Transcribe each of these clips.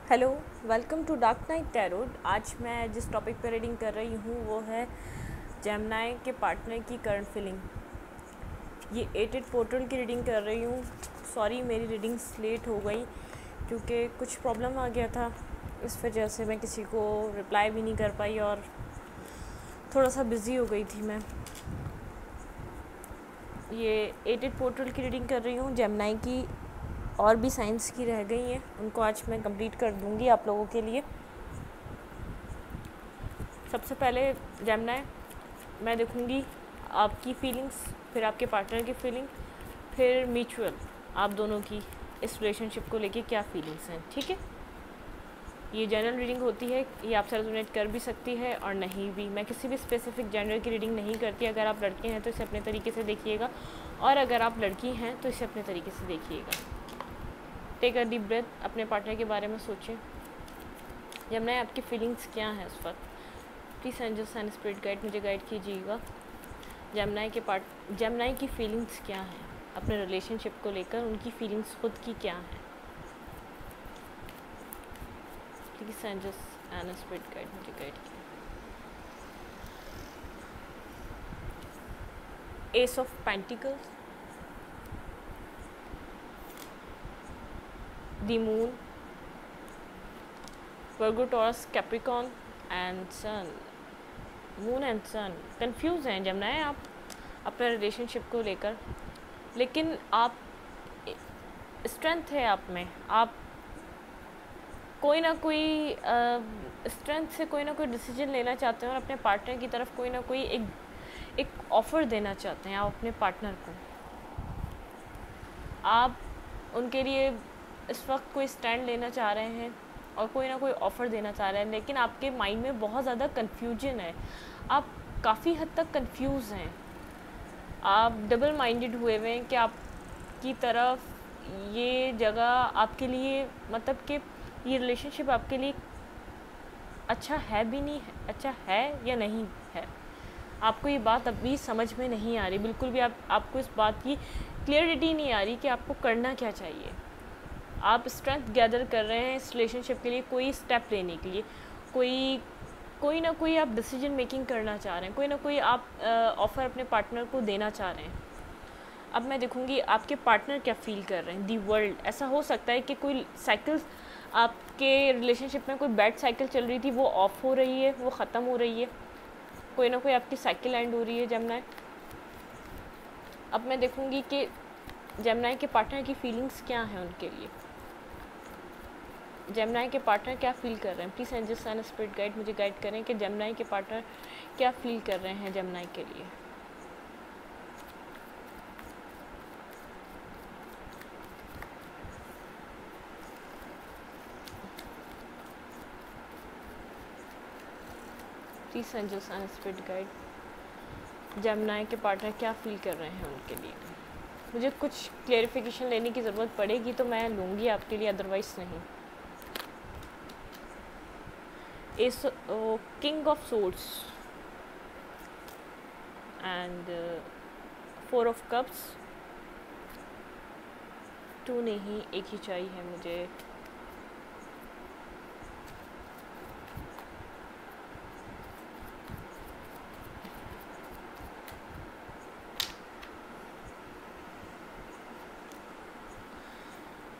Hello, welcome to Dark Night Tarot. आज मैं जिस टॉपिक पर रीडिंग कर रही हूँ वो है जेमिनी के पार्टनर की करंट फीलिंग। ये 8 पोर्टल की रीडिंग कर रही हूँ। सॉरी, मेरी रीडिंग लेट हो गई क्योंकि कुछ प्रॉब्लम आ गया था। इस वजह से मैं किसी को रिप्लाई भी नहीं कर पाई और थोड़ा सा बिज़ी हो गई थी मैं। ये 8 पोर्टल की रीडिंग कर रही हूँ जेमिनी की। और भी साइंस की रह गई हैं, उनको आज मैं कंप्लीट कर दूँगी आप लोगों के लिए। सबसे पहले जेमिनी मैं देखूँगी आपकी फीलिंग्स, फिर आपके पार्टनर की फीलिंग, फिर म्यूचुअल आप दोनों की इस रिलेशनशिप को लेके क्या फीलिंग्स हैं। ठीक है, ये जनरल रीडिंग होती है, ये आपसे रेजोनेट कर भी सकती है और नहीं भी। मैं किसी भी स्पेसिफिक जेंडर की रीडिंग नहीं करती। अगर आप लड़के हैं तो इसे अपने तरीके से देखिएगा और अगर आप लड़की हैं तो इसे अपने तरीके से देखिएगा। टेक अ डीप ब्रेथ, अपने पार्टनर के बारे में सोचें। जेमिनी आपकी फीलिंग्स क्या हैं इस वक्त? Please angels and spirit guide मुझे गाइड कीजिएगा। जेमिनी की फीलिंग्स क्या हैं अपने रिलेशनशिप को लेकर, उनकी फीलिंग्स खुद की क्या हैं? Please angels and spirit guide मुझे गाइड कीजिए। Ace of pentacles, the moon, Virgo, Taurus, Capricorn and sun. Moon and sun confuse हैं जेमिनी आप अपने रिलेशनशिप को लेकर, लेकिन आप स्ट्रेंथ है आप में। आप कोई ना कोई स्ट्रेंथ से कोई ना कोई डिसीजन लेना चाहते हैं और अपने पार्टनर की तरफ कोई ना कोई एक ऑफ़र देना चाहते हैं आप अपने पार्टनर को। आप उनके लिए इस वक्त कोई स्टैंड लेना चाह रहे हैं और कोई ना कोई ऑफ़र देना चाह रहे हैं, लेकिन आपके माइंड में बहुत ज़्यादा कन्फ्यूजन है। आप काफ़ी हद तक कंफ्यूज हैं। आप डबल माइंडेड हुए हुए हैं कि आपकी तरफ ये जगह आपके लिए, मतलब कि ये रिलेशनशिप आपके लिए अच्छा है भी नहीं है, अच्छा है या नहीं है। आपको ये बात अभी समझ में नहीं आ रही, बिल्कुल भी आपको इस बात की क्लियरिटी नहीं आ रही कि आपको करना क्या चाहिए। आप स्ट्रेंथ गैदर कर रहे हैं इस रिलेशनशिप के लिए, कोई स्टेप लेने के लिए, कोई ना कोई आप डिसीजन मेकिंग करना चाह रहे हैं, कोई ना कोई आप ऑफ़र अपने पार्टनर को देना चाह रहे हैं। अब मैं देखूंगी आपके पार्टनर क्या फील कर रहे हैं। दी वर्ल्ड, ऐसा हो सकता है कि कोई साइकिल्स आपके रिलेशनशिप में, कोई बैड साइकिल चल रही थी वो ऑफ हो रही है, वो ख़त्म हो रही है। कोई ना कोई आपकी साइकिल एंड हो रही है जेमिनी। अब मैं देखूंगी कि जेमिनी के पार्टनर की फीलिंग्स क्या हैं उनके लिए। जेमिनी के पार्टनर क्या फील कर रहे हैं? Please angels and spirit guide मुझे गाइड करें कि जेमिनी के पार्टनर क्या फील कर रहे हैं जेमिनी के लिए। Please angels and spirit guide Gemini के पार्टनर क्या फील कर रहे हैं उनके लिए। मुझे कुछ क्लेरिफिकेशन लेने की ज़रूरत पड़ेगी तो मैं लूँगी आपके लिए, अदरवाइज़ नहीं। इस king of swords and 4 of cups. 2 नहीं, एक ही चाहिए मुझे।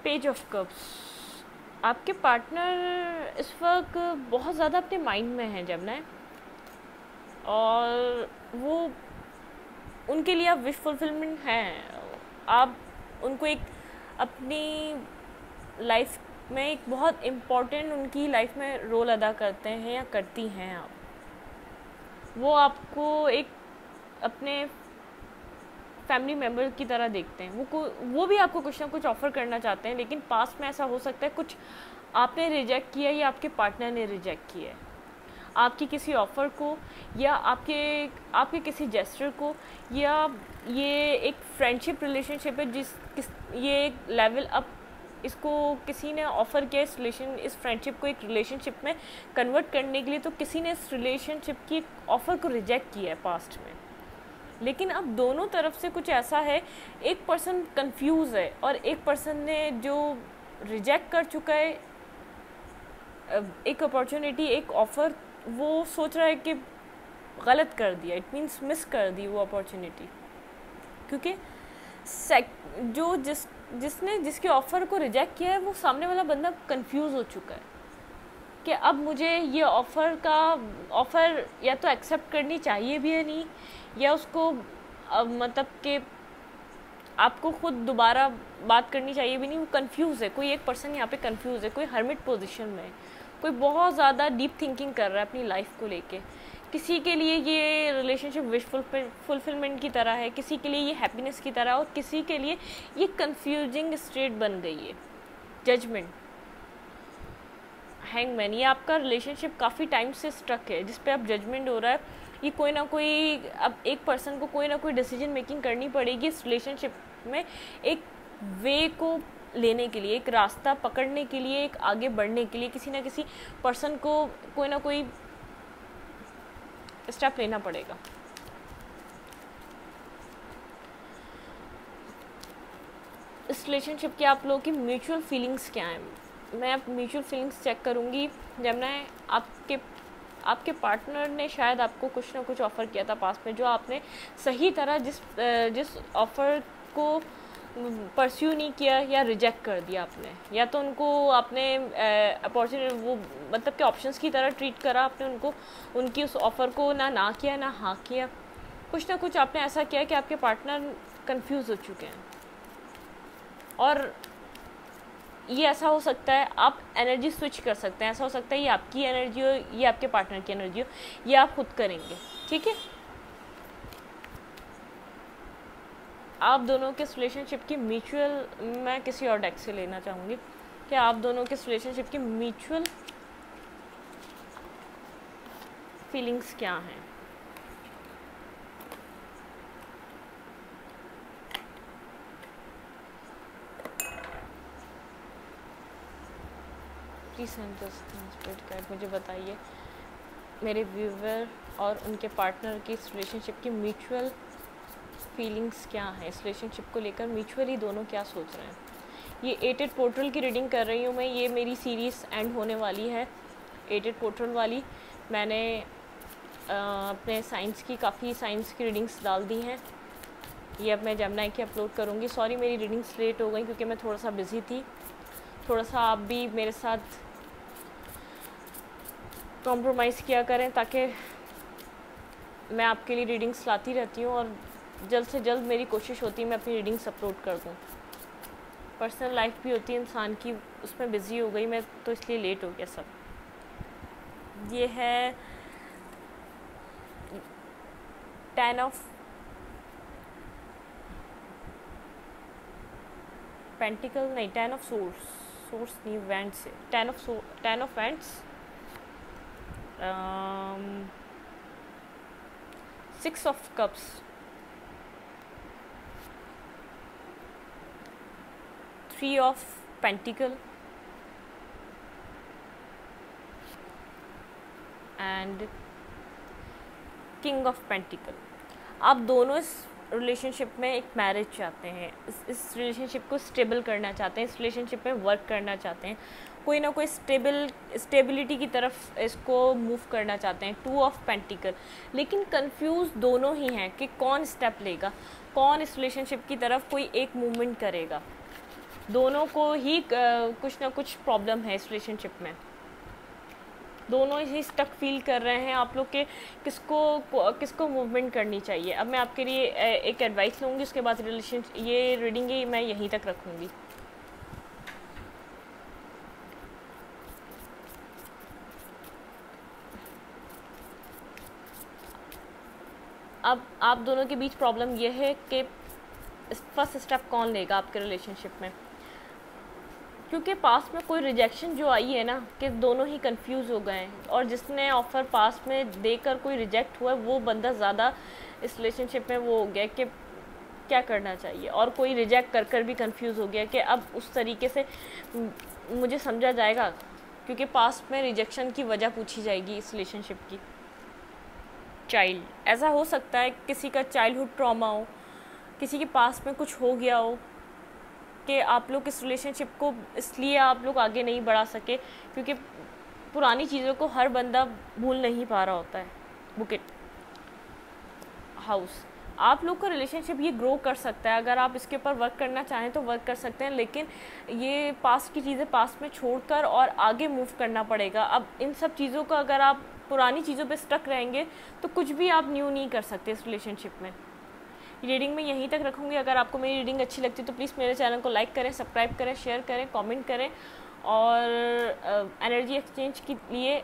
Page of cups. आपके पार्टनर इस वक्त बहुत ज़्यादा अपने माइंड में है जेमिनी, और वो उनके लिए आप विश फुलफिलमेंट हैं। आप उनको एक अपनी लाइफ में एक बहुत इम्पोर्टेंट उनकी लाइफ में रोल अदा करते हैं या करती हैं आप। वो आपको एक अपने फैमिली मेम्बर की तरह देखते हैं। वो भी आपको कुछ ना कुछ ऑफ़र करना चाहते हैं, लेकिन पास्ट में ऐसा हो सकता है कुछ आपने रिजेक्ट किया या आपके पार्टनर ने रिजेक्ट किया है आपकी किसी ऑफ़र को, या आपके किसी जेस्चर को, या ये एक फ्रेंडशिप रिलेशनशिप है ये एक लेवल अप, इसको किसी ने ऑफ़र किया इस फ्रेंडशिप को एक रिलेशनशिप में कन्वर्ट करने के लिए, तो किसी ने इस रिलेशनशिप की ऑफ़र को रिजेक्ट किया है पास्ट में। लेकिन अब दोनों तरफ से कुछ ऐसा है, एक पर्सन कंफ्यूज है और एक पर्सन ने जो रिजेक्ट कर चुका है एक अपॉर्चुनिटी, एक ऑफ़र वो सोच रहा है कि गलत कर दिया, इट मीन्स मिस कर दी वो अपॉर्चुनिटी, क्योंकि जिसने जिसके ऑफ़र को रिजेक्ट किया है वो सामने वाला बंदा कंफ्यूज हो चुका है कि अब मुझे ये ऑफ़र या तो एक्सेप्ट करनी चाहिए भी है नहीं, या उसको मतलब कि आपको खुद दोबारा बात करनी चाहिए भी नहीं। वो कंफ्यूज है, कोई एक पर्सन यहाँ पे कंफ्यूज है, कोई हर्मिट पोजीशन में है, कोई बहुत ज़्यादा डीप थिंकिंग कर रहा है अपनी लाइफ को लेके। किसी के लिए ये रिलेशनशिप विश फुलफिलमेंट की तरह है, किसी के लिए ये हैप्पीनेस की तरह, और किसी के लिए ये कंफ्यूजिंग स्टेट बन गई है, जजमेंट। हैंगमैन, ये आपका रिलेशनशिप काफ़ी टाइम से स्ट्रक है, जिस पे अब जजमेंट हो रहा है। ये कोई ना कोई, अब एक पर्सन को कोई ना कोई डिसीजन मेकिंग करनी पड़ेगी इस रिलेशनशिप में, एक वे को लेने के लिए, एक रास्ता पकड़ने के लिए, एक आगे बढ़ने के लिए किसी ना किसी पर्सन को कोई ना कोई स्टेप लेना पड़ेगा। इस रिलेशनशिप की आप लोगों की म्यूचुअल फीलिंग्स क्या हैं? मैं अब म्यूचुअल फीलिंग्स चेक करूँगी। जमुना, आपके पार्टनर ने शायद आपको कुछ ना कुछ ऑफ़र किया था पास में, जो आपने सही तरह जिस ऑफ़र को परस्यू नहीं किया या रिजेक्ट कर दिया आपने, या तो उनको आपने अपॉर्चुनिटी, वो मतलब कि ऑप्शंस की तरह ट्रीट करा आपने उनको, उनकी उस ऑफ़र को ना किया ना हाँ किया। कुछ ना कुछ आपने ऐसा किया कि आपके पार्टनर कंफ्यूज हो चुके हैं। और ये ऐसा हो सकता है, आप एनर्जी स्विच कर सकते हैं। ऐसा हो सकता है ये आपकी एनर्जी हो, ये आपके पार्टनर की एनर्जी हो, ये आप खुद करेंगे, ठीक है। आप दोनों के रिलेशनशिप की म्यूचुअल, मैं किसी और डेक से लेना चाहूँगी कि आप दोनों के रिलेशनशिप की म्यूचुअल फीलिंग्स क्या हैं। प्लीज़ मुझे बताइए मेरे व्यूवर और उनके पार्टनर की इस रिलेशनशिप की म्यूचुअल फीलिंग्स क्या है, इस रिलेशनशिप को लेकर म्यूचुअली दोनों क्या सोच रहे हैं। ये 8 पोर्टल की रीडिंग कर रही हूँ मैं, ये मेरी सीरीज़ एंड होने वाली है 8 पोर्टल वाली। मैंने अपने काफ़ी साइंस की रीडिंग्स डाल दी हैं, ये अब मैं जमुना की अपलोड करूँगी। सॉरी मेरी रीडिंग्स लेट हो गई क्योंकि मैं थोड़ा सा बिज़ी थी। थोड़ा सा आप भी मेरे साथ कॉम्प्रोमाइज़ किया करें ताकि मैं आपके लिए रीडिंग्स लाती रहती हूँ, और जल्द से जल्द मेरी कोशिश होती है मैं अपनी रीडिंग्स अपलोड कर दूँ। पर्सनल लाइफ भी होती है इंसान की, उसमें बिज़ी हो गई मैं, तो इसलिए लेट हो गया सब। ये है 10 ऑफ पेंटिकल, नहीं 10 ऑफ सोर्स नहीं, वैंड से 10 of wands, 6 of cups, 3 of pentacle and king of pentacle. आप दोनों इस रिलेशनशिप में एक मैरिज चाहते हैं, इस रिलेशनशिप को स्टेबल करना चाहते हैं, इस रिलेशनशिप में वर्क करना चाहते हैं, कोई ना कोई स्टेबिलिटी की तरफ इसको मूव करना चाहते हैं। 2 ऑफ पेंटिकल, लेकिन कंफ्यूज दोनों ही हैं कि कौन स्टेप लेगा, कौन इस रिलेशनशिप की तरफ कोई एक मूवमेंट करेगा। दोनों को ही कुछ ना कुछ प्रॉब्लम है इस रिलेशनशिप में, दोनों ही स्टक फील कर रहे हैं। आप लोग के किसको मूवमेंट करनी चाहिए। अब मैं आपके लिए एक एडवाइस लूँगी, उसके बाद ये रीडिंग ही मैं यहीं तक रखूँगी। अब आप दोनों के बीच प्रॉब्लम यह है कि फर्स्ट स्टेप कौन लेगा आपके रिलेशनशिप में, क्योंकि पास में कोई रिजेक्शन जो आई है ना, कि दोनों ही कंफ्यूज हो गए हैं, और जिसने ऑफ़र पास में देकर कोई रिजेक्ट हुआ है वो बंदा ज़्यादा इस रिलेशनशिप में वो हो गया कि क्या करना चाहिए, और कोई रिजेक्ट कर भी कंफ्यूज हो गया कि अब उस तरीके से मुझे समझा जाएगा, क्योंकि पास में रिजेक्शन की वजह पूछी जाएगी इस रिलेशनशिप की। चाइल्ड, ऐसा हो सकता है किसी का चाइल्डहुड ट्रॉमा हो, किसी के पास में कुछ हो गया हो कि आप लोग इस रिलेशनशिप को इसलिए आप लोग आगे नहीं बढ़ा सके क्योंकि पुरानी चीज़ों को हर बंदा भूल नहीं पा रहा होता है। Book it. हाउस, आप लोग का रिलेशनशिप ये ग्रो कर सकता है, अगर आप इसके ऊपर वर्क करना चाहें तो वर्क कर सकते हैं, लेकिन ये पास्ट की चीज़ें पास्ट में छोड़कर और आगे मूव करना पड़ेगा। अब इन सब चीज़ों का अगर आप पुरानी चीज़ों पे स्टक रहेंगे तो कुछ भी आप न्यू नहीं कर सकते इस रिलेशनशिप में। रीडिंग में यहीं तक रखूँगी। अगर आपको मेरी रीडिंग अच्छी लगती है तो प्लीज़ मेरे चैनल को लाइक करें, सब्सक्राइब करें, शेयर करें, कमेंट करें, और एनर्जी एक्सचेंज के लिए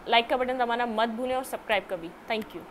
लाइक का बटन दबाना मत भूलें और सब्सक्राइब का भी। Thank you.